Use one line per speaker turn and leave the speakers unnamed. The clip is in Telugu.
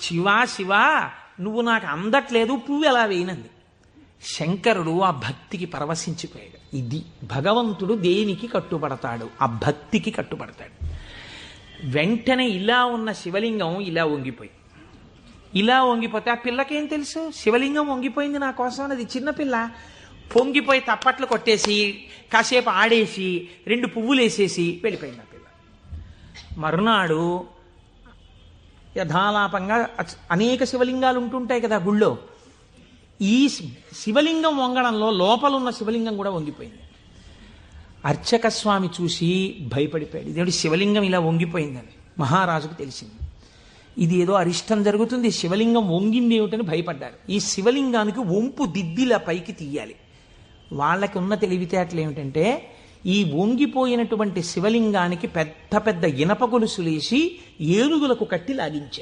శివా శివా నువ్వు నాకు అందట్లేదు, పువ్వు ఎలా వేయనంది. శంకరుడు ఆ భక్తికి పరవశించిపోయాడు. ఇది భగవంతుడు దేనికి కట్టుబడతాడు? ఆ భక్తికి కట్టుబడతాడు. వెంటనే ఇలా ఉన్న శివలింగం ఇలా వంగిపోతే ఆ పిల్లకేం తెలుసు? శివలింగం వంగిపోయింది నా కోసం అన్నది. చిన్నపిల్ల పొంగిపోయి తప్పట్లు కొట్టేసి కాసేపు ఆడేసి 2 పువ్వులు వేసేసి వెళ్ళిపోయింది ఆ పిల్ల. మరునాడు యథాలాపంగా అనేక శివలింగాలు ఉంటుంటాయి కదా గుళ్ళో. ఈ శివలింగం వంగడంలో లోపలున్న శివలింగం కూడా వంగిపోయింది. అర్చక స్వామి చూసి భయపడిపోయాడు. ఇదేమిటి శివలింగం ఇలా వంగిపోయిందని మహారాజుకు తెలిసింది. ఇది ఏదో అరిష్టం జరుగుతుంది, శివలింగం వంగింది ఏమిటని భయపడ్డారు. ఈ శివలింగానికి వంపు దిద్దిలా పైకి తీయాలి. వాళ్ళకి ఉన్న తెలివితేటలు ఏమిటంటే ఈ వంగిపోయినటువంటి శివలింగానికి పెద్ద పెద్ద ఇనప గొలుసులేసి ఏనుగులకు కట్టి లాగించారు.